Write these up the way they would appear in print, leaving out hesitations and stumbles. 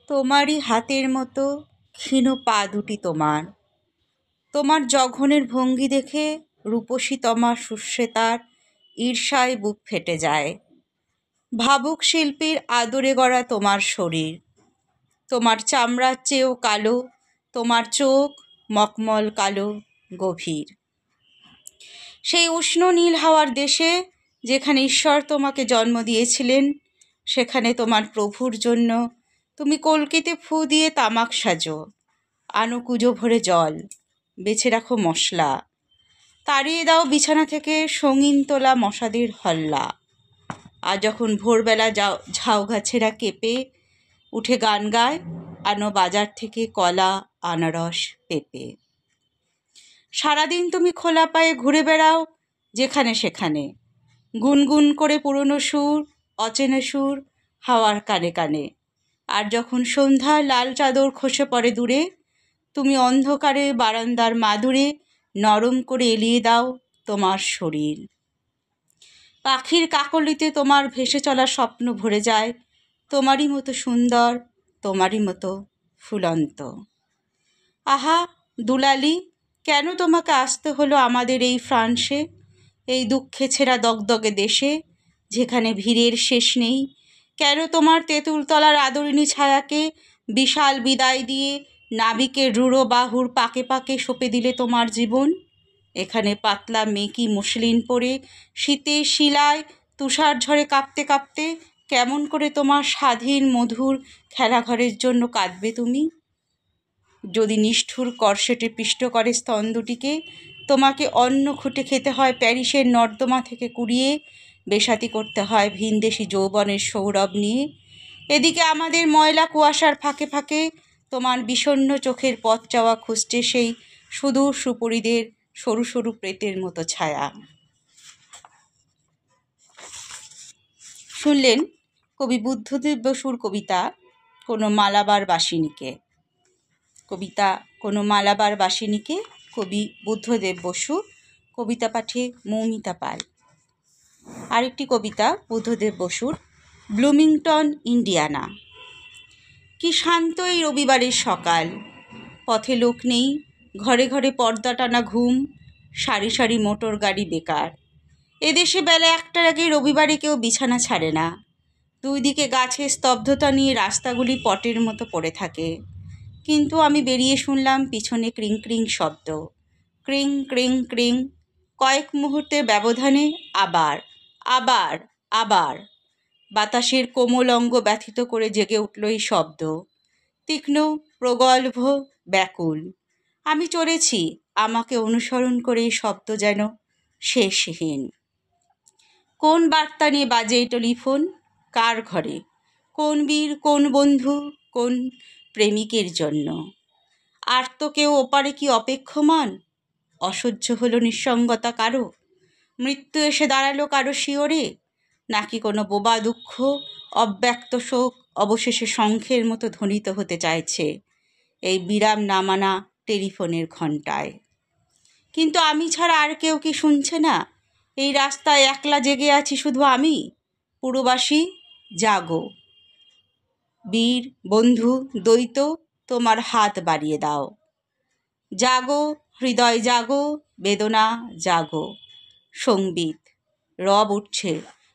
তোমারই হাতের মতো ক্ষীণ পা দুটি তোমার, তোমার জঘনের ভঙ্গি দেখে রূপসী তমা সুশ্বেতার ঈর্ষায় বুক ফেটে যায়। ভাবুক শিল্পীর আদরে গড়া তোমার শরীর, তোমার চামড়ার চেয়েও কালো, তোমার চোখ মকমল কালো গভীর। সেই উষ্ণ নীল হাওয়ার দেশে যেখানে ঈশ্বর তোমাকে জন্ম দিয়েছিলেন, সেখানে তোমার প্রভুর জন্য তুমি কলকিতে ফু দিয়ে তামাক সাজো, আনো কুজো ভরে জল, বেছে রাখো মশলা, তাড়িয়ে দাও বিছানা থেকে সঙিন তোলা মশাদের হল্লা। আর যখন ভোরবেলা ঝাউ গাছেরা কেঁপে উঠে গান গায়, আনো বাজার থেকে কলা, আনারস, পেঁপে। সারাদিন তুমি খোলা পায়ে ঘুরে বেড়াও যেখানে সেখানে, গুনগুন করে পুরনো সুর, অচেনা সুর হাওয়ার কানে কানে। আর যখন সন্ধ্যার লাল চাদর খসে পড়ে দূরে, তুমি অন্ধকারে বারান্দার মাদুরে নরম করে এলিয়ে দাও তোমার শরীর। পাখির কাকলিতে তোমার ভেসে চলা স্বপ্ন ভরে যায়, তোমারই মতো সুন্দর, তোমারই মতো ফুলন্ত। আহা দুলালি, কেন তোমাকে আসতে হলো আমাদের এই ফ্রান্সে, এই দুঃখে ছেঁড়া দগদগে দেশে, যেখানে ভিড়ের শেষ নেই? কেন তোমার তেঁতুলতলার আদরিণী ছায়াকে বিশাল বিদায় দিয়ে নাবিকের রূঢ় বাহুর পাকে পাকে সঁপে দিলে তোমার জীবন? এখানে পাতলা মেকি মসলিন পরে শীতের শিলায় তুষার ঝড়ে কাঁপতে কাঁপতে কেমন করে তোমার স্বাধীন মধুর খেলাঘরের জন্য কাঁদবে তুমি? যদি নিষ্ঠুর কর্সেটে পিষ্ট করে স্তন দুটিকে, তোমাকে অন্ন খুঁটে খেতে হয় প্যারিসের নর্দমা থেকে কুড়িয়ে, বেসাতি করতে হয় ভিনদেশি যৌবনের সৌরভ নিয়ে। এদিকে আমাদের ময়লা কুয়াশার ফাঁকে ফাঁকে তোমার বিষণ্ণ চোখের পথ চাওয়া খুঁজছে সেই সুদূর সুপরিদের সরু সরু প্রেতের মতো ছায়া। শুনলেন কবি বুদ্ধদেব বসুর কবিতা কোনো মালাবার বাসিনীকে। কবিতা কোনো মালাবার বাসিনীকে, কবি বুদ্ধদেব বসু, কবিতা পাঠে মৌমিতা পাল। আরেকটি কবিতা বুদ্ধদেব বসুর, ব্লুমিংটন ইন্ডিয়ানা। কি শান্ত এই রবিবারের সকাল, পথে লোক নেই, ঘরে ঘরে পর্দা টানা ঘুম, সারি সারি মোটর গাড়ি বেকার। এদেশে বেলা একটার আগে রবিবারে কেউ বিছানা ছাড়ে না। দুই দিকে গাছের স্তব্ধতা নিয়ে রাস্তাগুলি পটের মতো পড়ে থাকে। কিন্তু আমি বেরিয়ে শুনলাম পিছনে ক্রিং ক্রিং শব্দ, ক্রিং ক্রিং ক্রিং। কয়েক মুহূর্তের ব্যবধানে আবার আবার আবার বাতাসের কোমল অঙ্গ ব্যথিত করে জেগে উঠল এই শব্দ, তীক্ষ্ণ, প্রগল্ভ, ব্যাকুল। আমি চলেছি, আমাকে অনুসরণ করে এই শব্দ যেন শেষহীন। কোন বার্তা নিয়ে বাজে এই টেলিফোন? কার ঘরে? কোন বীর, কোন বন্ধু, কোন প্রেমিকের জন্য? আর তো কেউ ওপারে কি অপেক্ষমান? অসহ্য হলো নিঃসঙ্গতা কারো? মৃত্যু এসে দাঁড়ালো কারো শিওরে? নাকি কোনো বোবা দুঃখ, অব্যক্ত শোক অবশেষে শঙ্খের মতো ধ্বনিত হতে চাইছে এই বিরাম না মানা টেলিফোনের ঘণ্টায়? কিন্তু আমি ছাড়া আর কেউ কি শুনছে না? এই রাস্তায় একলা জেগে আছি শুধু আমি। পুরবাসী জাগো, বীর, বন্ধু, দ্বৈত, তোমার হাত বাড়িয়ে দাও। জাগো হৃদয়, জাগো বেদনা, জাগো সঙ্গীত। রব উঠছে,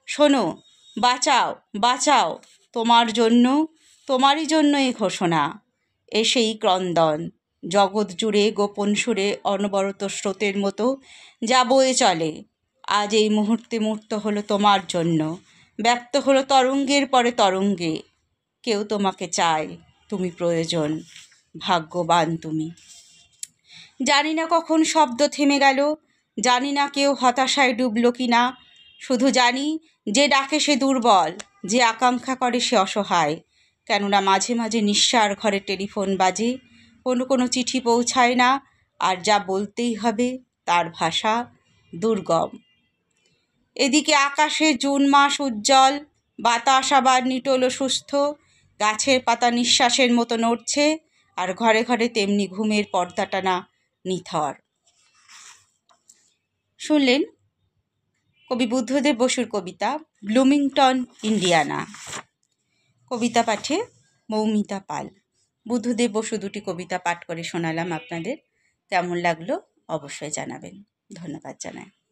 শোনো, বাঁচাও বাঁচাও, তোমার জন্য, তোমারই জন্য এ ঘোষণা। এসেই ক্রন্দন, জগৎ জুড়ে গোপন সুরে অনবরত স্রোতের মতো যা বয়ে চলে। আজ এই মুহূর্তে মূর্ত হলো তোমার জন্য, ব্যক্ত হলো তরঙ্গের পরে তরঙ্গে। কেউ তোমাকে চায়, তুমি প্রয়োজন, ভাগ্যবান তুমি। জানি না কখন শব্দ থেমে গেল, জানি না কেউ হতাশায় ডুবল কি না, শুধু জানি যে ডাকে সে দুর্বল, যে আকাঙ্ক্ষা করে সে অসহায়। কেননা মাঝে মাঝে নিঃস্বার ঘরে টেলিফোন বাজে, কোনো চিঠি পৌঁছায় না, আর যা বলতেই হবে তার ভাষা দুর্গম। এদিকে আকাশে জুন মাস উজ্জ্বল, বাতাস আবার নিটোল সুস্থ, গাছের পাতা নিঃশ্বাসের মতো নড়ছে, আর ঘরে ঘরে তেমনি ঘুমের পর্দা টানা নিথর। শুনলেন কবি বুদ্ধদেব বসুর কবিতা ব্লুমিংটন ইন্ডিয়ানা। কবিতা পাঠে মৌমিতা পাল। বুদ্ধদেব বসু দুটি কবিতা পাঠ করে শোনালাম আপনাদের। কেমন লাগলো অবশ্যই জানাবেন। ধন্যবাদ জানাই।